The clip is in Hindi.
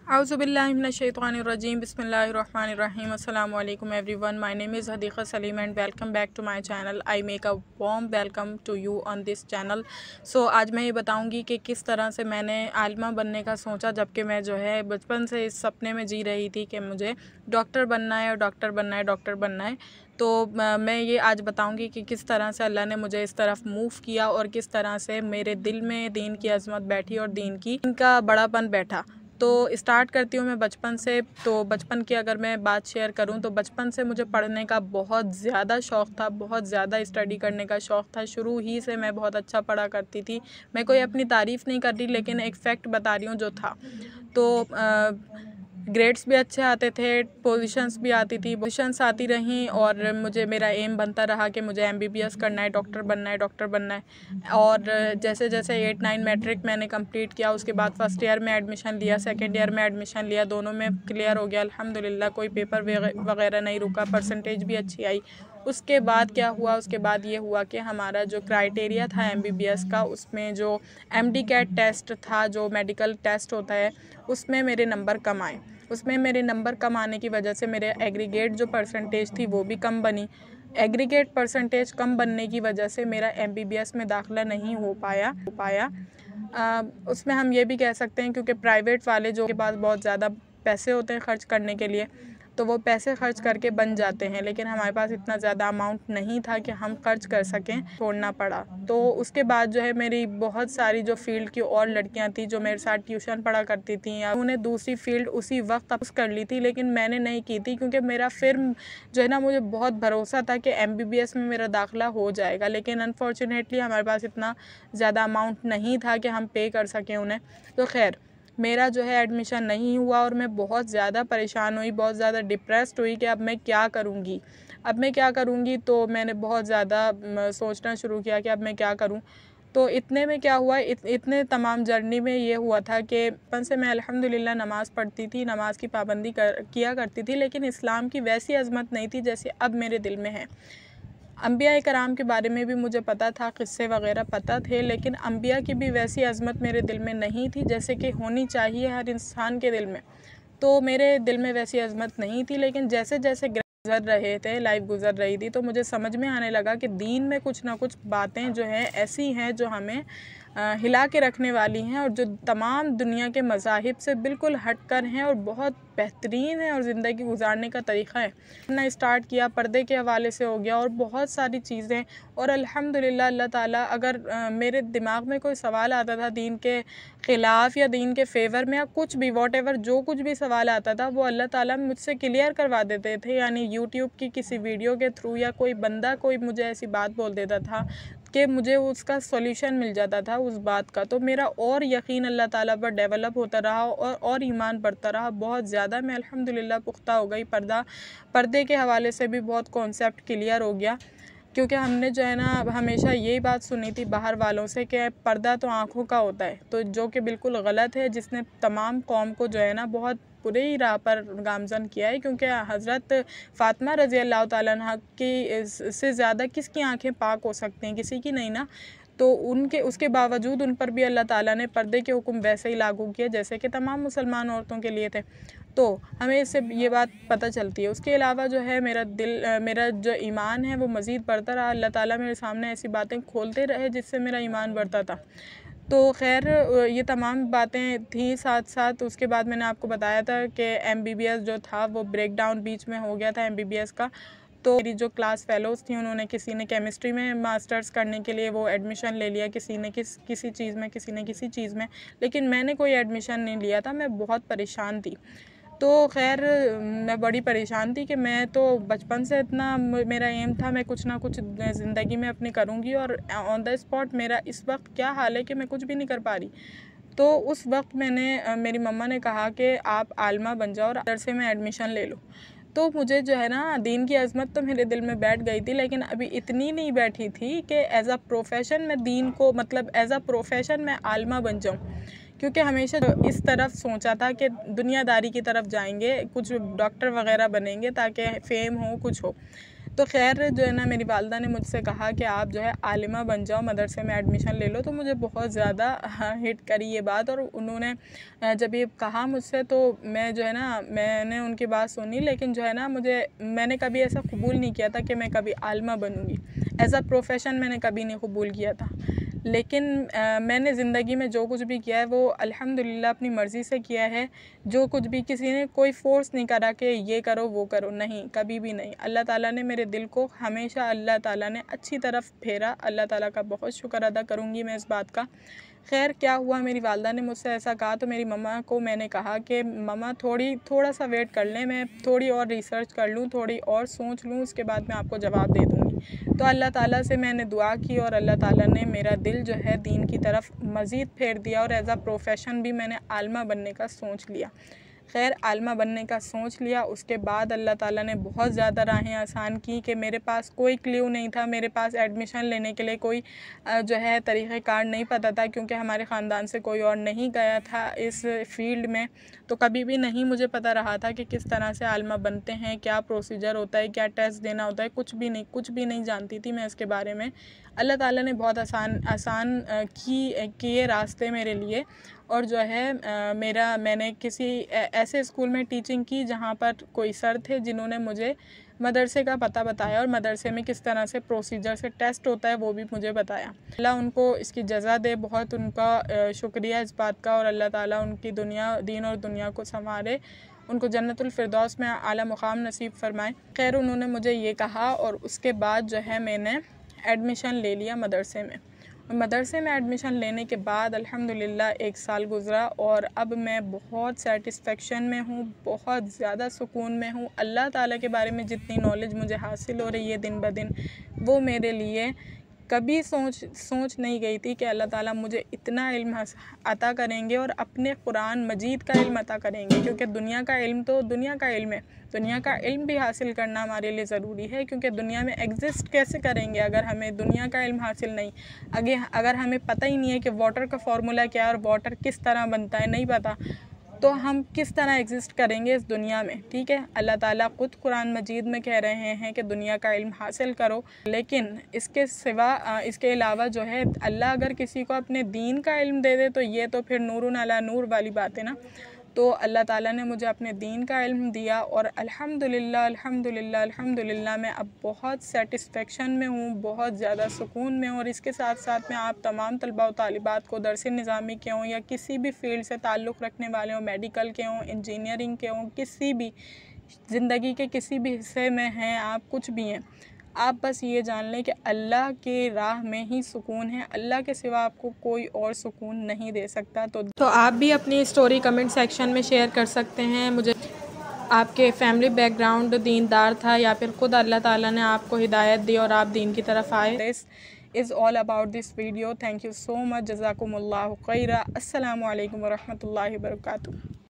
Auzubillahiminash-shaytanir-rajim. Bismillahir-rahmanir-rahim. Assalamu alaikum everyone. My name is Hadiqa Salim and welcome back to my channel. I make a warm welcome to you on this channel. So आज मैं ये बताऊंगी कि किस तरह से मैंने आलिमा बनने का सोचा, जबकि मैं जो है बचपन से इस सपने में जी रही थी कि मुझे डॉक्टर बनना है और डॉक्टर बनना है, डॉक्टर बनना है। तो मैं ये आज बताऊंगी कि किस तरह से अल्लाह ने मुझे इस तरफ मूव किया और किस तरह से मेरे दिल में दीन की अज़मत बैठी और दीन का बड़ापन बैठा। तो स्टार्ट करती हूँ मैं बचपन से। तो बचपन की अगर मैं बात शेयर करूँ तो बचपन से मुझे पढ़ने का बहुत ज़्यादा शौक़ था, बहुत ज़्यादा स्टडी करने का शौक़ था। शुरू ही से मैं बहुत अच्छा पढ़ा करती थी। मैं कोई अपनी तारीफ़ नहीं कर रही, लेकिन एक फ़ैक्ट बता रही हूँ जो था। तो ग्रेड्स भी अच्छे आते थे, पोजीशंस भी आती थी, पोजीशंस आती रहीं और मुझे मेरा एम बनता रहा कि मुझे एमबीबीएस करना है, डॉक्टर बनना है, डॉक्टर बनना है। और जैसे जैसे 8-9 मैट्रिक मैंने कंप्लीट किया, उसके बाद फर्स्ट ईयर में एडमिशन लिया, सेकंड ईयर में एडमिशन लिया, दोनों में क्लियर हो गया अल्हम्दुलिल्लाह। कोई पेपर वगैरह नहीं रुका, परसेंटेज भी अच्छी आई। उसके बाद क्या हुआ, उसके बाद ये हुआ कि हमारा जो क्राइटेरिया था एमबीबीएस का, उसमें जो एमडी कैट टेस्ट था, जो मेडिकल टेस्ट होता है, उसमें मेरे नंबर कम आए। उसमें मेरे नंबर कम आने की वजह से मेरे एग्रीगेट जो परसेंटेज थी वो भी कम बनी। एग्रीगेट परसेंटेज कम बनने की वजह से मेरा एमबीबीएस में दाखिला नहीं हो पाया। उसमें हम ये भी कह सकते हैं क्योंकि प्राइवेट वाले जो के पास बहुत ज़्यादा पैसे होते हैं खर्च करने के लिए, तो वो पैसे खर्च करके बन जाते हैं, लेकिन हमारे पास इतना ज़्यादा अमाउंट नहीं था कि हम खर्च कर सकें, छोड़ना पड़ा। तो उसके बाद जो है मेरी बहुत सारी जो फील्ड की और लड़कियां थी जो मेरे साथ ट्यूशन पढ़ा करती थी, या उन्हें दूसरी फील्ड उसी वक्त अप्स कर ली थी, लेकिन मैंने नहीं की थी क्योंकि मेरा फिर जो है ना, मुझे बहुत भरोसा था कि एमबीबीएस में मेरा दाखिला हो जाएगा। लेकिन अनफॉर्चुनेटली हमारे पास इतना ज़्यादा अमाउंट नहीं था कि हम पे कर सकें उन्हें। तो खैर मेरा जो है एडमिशन नहीं हुआ और मैं बहुत ज़्यादा परेशान हुई, बहुत ज़्यादा डिप्रेस्ड हुई कि अब मैं क्या करूँगी। तो मैंने बहुत ज़्यादा सोचना शुरू किया कि अब मैं क्या करूँ। तो इतने में क्या हुआ, इतने तमाम जर्नी में ये हुआ था कि बचपन से मैं अल्हम्दुलिल्लाह नमाज़ पढ़ती थी, नमाज़ की पाबंदी किया करती थी, लेकिन इस्लाम की वैसी अज़मत नहीं थी जैसे अब मेरे दिल में है। अंबिया कराम के बारे में भी मुझे पता था, क़िस्से वगैरह पता थे, लेकिन अंबिया की भी वैसी अज़मत मेरे दिल में नहीं थी जैसे कि होनी चाहिए हर इंसान के दिल में। तो मेरे दिल में वैसी अज़मत नहीं थी, लेकिन जैसे जैसे गुज़र रहे थे, लाइफ गुज़र रही थी, तो मुझे समझ में आने लगा कि दीन में कुछ ना कुछ बातें जो हैं ऐसी हैं जो हमें हिला के रखने वाली हैं और जो तमाम दुनिया के मज़ाहिब से बिल्कुल हट कर हैं और बहुत बेहतरीन है और ज़िंदगी गुजारने का तरीक़ा है। ना स्टार्ट किया, पर्दे के हवाले से हो गया और बहुत सारी चीज़ें। और अल्हम्दुलिल्लाह अल्लाह ताला अगर मेरे दिमाग में कोई सवाल आता था दीन के ख़िलाफ़ या दीन के फ़ेवर में या कुछ भी, वॉटेवर जो कुछ भी सवाल आता था, वो अल्लाह ताला मुझसे क्लियर करवा देते थे। यानी यूट्यूब की किसी वीडियो के थ्रू या कोई बंदा कोई मुझे ऐसी बात बोल देता था कि मुझे उसका सॉल्यूशन मिल जाता था उस बात का। तो मेरा और यकीन अल्लाह ताला पर डेवलप होता रहा और ईमान बढ़ता रहा बहुत ज़्यादा। मैं अल्हम्दुलिल्लाह पुख्ता हो गई। पर्दे के हवाले से भी बहुत कॉन्सेप्ट क्लियर हो गया, क्योंकि हमने जो है ना हमेशा यही बात सुनी थी बाहर वालों से कि पर्दा तो आँखों का होता है, तो जो कि बिल्कुल गलत है, जिसने तमाम कौम को जो है ना बहुत बुरी ही राह पर गामज़न किया है। क्योंकि हज़रत फ़ातिमा रज़ी अल्लाह ताला अन्हा की से ज़्यादा किसकी आँखें पाक हो सकती हैं, किसी की नहीं ना। तो उसके बावजूद उन पर भी अल्लाह ताला ने पर्दे के हुक्म वैसे ही लागू किए जैसे कि तमाम मुसलमान औरतों के लिए थे। तो हमें इससे ये बात पता चलती है। उसके अलावा जो है मेरा जो ईमान है वो मज़ीद बढ़ता रहा। अल्लाह ताला मेरे सामने ऐसी बातें खोलते रहे जिससे मेरा ईमान बढ़ता था। तो खैर ये तमाम बातें थी। साथ साथ उसके बाद मैंने आपको बताया था कि एमबीबीएस जो था वो ब्रेक डाउन बीच में हो गया था एमबीबीएस का। तो मेरी जो क्लास फेलोज़ थी, उन्होंने किसी ने केमिस्ट्री में मास्टर्स करने के लिए वो एडमिशन ले लिया, किसी ने किसी चीज़ में, किसी ने किसी चीज़ में, लेकिन मैंने कोई एडमिशन नहीं लिया था। मैं बहुत परेशान थी। तो खैर मैं बड़ी परेशान थी कि मैं तो बचपन से इतना मेरा एम था मैं कुछ ना कुछ ज़िंदगी में अपनी करूँगी, और ऑन द स्पॉट मेरा इस वक्त क्या हाल है कि मैं कुछ भी नहीं कर पा रही। तो उस वक्त मेरी मम्मा ने कहा कि आप आलिमा बन जाओ और मदरसे में एडमिशन ले लो। तो मुझे जो है ना दीन की अज़मत तो मेरे दिल में बैठ गई थी, लेकिन अभी इतनी नहीं बैठी थी कि एज़ अ प्रोफ़ेशन मैं दीन को, मतलब एज़ अ प्रोफ़ेशन मैं आलिमा बन जाऊँ। क्योंकि हमेशा इस तरफ सोचा था कि दुनियादारी की तरफ जाएंगे, कुछ डॉक्टर वगैरह बनेंगे ताकि फ़ेम हो, कुछ हो। तो खैर जो है ना, मेरी वालिदा ने मुझसे कहा कि आप जो है आलिमा बन जाओ, मदरसे में एडमिशन ले लो। तो मुझे बहुत ज़्यादा हिट करी ये बात, और उन्होंने जब ये कहा मुझसे तो मैं जो है ना, मैंने उनकी बात सुनी, लेकिन जो है ना मैंने कभी ऐसा कबूल नहीं किया था कि मैं कभी आलिमा बनूँगी। एज़ अ प्रोफेशन मैंने कभी नहीं कबूल किया था। लेकिन मैंने ज़िंदगी में जो कुछ भी किया है वो अल्हम्दुलिल्लाह अपनी मर्ज़ी से किया है। जो कुछ भी, किसी ने कोई फ़ोर्स नहीं करा कि ये करो वो करो, नहीं, कभी भी नहीं। अल्लाह ताला ने मेरे दिल को हमेशा अल्लाह ताला ने अच्छी तरफ फेरा। अल्लाह ताला का बहुत शुक्र अदा करूँगी मैं इस बात का। खैर क्या हुआ, मेरी वालिदा ने मुझसे ऐसा कहा तो मेरी मम्मा को मैंने कहा कि मम्मा थोड़ा सा वेट कर लें, मैं थोड़ी और रिसर्च कर लूँ, थोड़ी और सोच लूँ, उसके बाद मैं आपको जवाब दे दूँगी। तो अल्लाह ताला से मैंने दुआ की और अल्लाह ताला ने मेरा दिल जो है दीन की तरफ मज़ीद फेर दिया, और एज़ अ प्रोफेशन भी मैंने आलिमा बनने का सोच लिया। खैर आलिमा बनने का सोच लिया, उसके बाद अल्लाह ताला ने बहुत ज़्यादा राहें आसान की कि मेरे पास कोई क्ल्यू नहीं था, मेरे पास एडमिशन लेने के लिए कोई जो है तरीक़ेकार नहीं पता था, क्योंकि हमारे ख़ानदान से कोई और नहीं गया था इस फ़ील्ड में। तो कभी भी नहीं मुझे पता रहा था कि किस तरह से आलिमा बनते हैं, क्या प्रोसीजर होता है, क्या टेस्ट देना होता है, कुछ भी नहीं जानती थी मैं इसके बारे में। अल्लाह ताला ने बहुत आसान किए रास्ते मेरे लिए, और जो है मैंने किसी ऐसे स्कूल में टीचिंग की जहाँ पर कोई सर थे जिन्होंने मुझे मदरसे का पता बताया, और मदरसे में किस तरह से प्रोसीजर से टेस्ट होता है वो भी मुझे बताया। अल्लाह उनको इसकी जज़ा दे, बहुत उनका शुक्रिया इस बात का, और अल्लाह ताला उनकी दीन और दुनिया को संवारे, उनको जन्नतुल फिरदौस में आला मुकाम नसीब फरमाए। खैर उन्होंने मुझे ये कहा, और उसके बाद जो है मैंने एडमिशन ले लिया मदरसे में। मदरसे में एडमिशन लेने के बाद अल्हम्दुलिल्लाह 1 साल गुज़रा, और अब मैं बहुत सेटिस्फेक्शन में हूँ, बहुत ज़्यादा सुकून में हूँ। अल्लाह ताला के बारे में जितनी नॉलेज मुझे हासिल हो रही है दिन ब दिन, वो मेरे लिए कभी सोच नहीं गई थी कि अल्लाह ताला मुझे इतना इल्म अता करेंगे, और अपने कुरान मजीद का इल्म अता करेंगे, क्योंकि दुनिया का इल्म तो दुनिया का इल्म है। दुनिया का इल्म भी हासिल करना हमारे लिए ज़रूरी है, क्योंकि दुनिया में एग्ज़िस्ट कैसे करेंगे अगर हमें दुनिया का इल्म हासिल नहीं, अगर हमें पता ही नहीं है कि वाटर का फ़ॉर्मूला क्या है और वाटर किस तरह बनता है, नहीं पता, तो हम किस तरह एग्ज़िस्ट करेंगे इस दुनिया में। ठीक है, अल्लाह ताला ख़ुद कुरान मजीद में कह रहे हैं कि दुनिया का इल्म हासिल करो, लेकिन इसके सिवा इसके अलावा जो है अल्लाह अगर किसी को अपने दीन का इल्म दे दे तो ये तो फिर नूरुन अला नूर वाली बात है ना। तो अल्लाह ताला ने मुझे अपने दीन का इल्म दिया, और अल्हम्दुलिल्लाह मैं अब बहुत सेटिस्फेक्शन में हूँ, बहुत ज़्यादा सुकून में हूँ। और इसके साथ साथ में आप तमाम तलबा व तालिबात को दरस निज़ामी के हों या किसी भी फ़ील्ड से ताल्लुक़ रखने वाले हों, मेडिकल के हों, इंजीनियरिंग के हों, किसी भी ज़िंदगी के किसी भी हिस्से में हैं आप, कुछ भी हैं, आप बस ये जान लें कि अल्लाह के राह में ही सुकून है, अल्लाह के सिवा आपको कोई और सुकून नहीं दे सकता। तो आप भी अपनी स्टोरी कमेंट सेक्शन में शेयर कर सकते हैं। मुझे आपके फैमिली बैकग्राउंड दीनदार था, या फिर ख़ुद अल्लाह ताला ने आपको हिदायत दी और आप दीन की तरफ आए। This is all about this video. Thank you so much. जज़ाकुमुल्लाहु खैरा। अस्सलामु अलैकुम व रहमतुल्लाहि व बरकातुहू।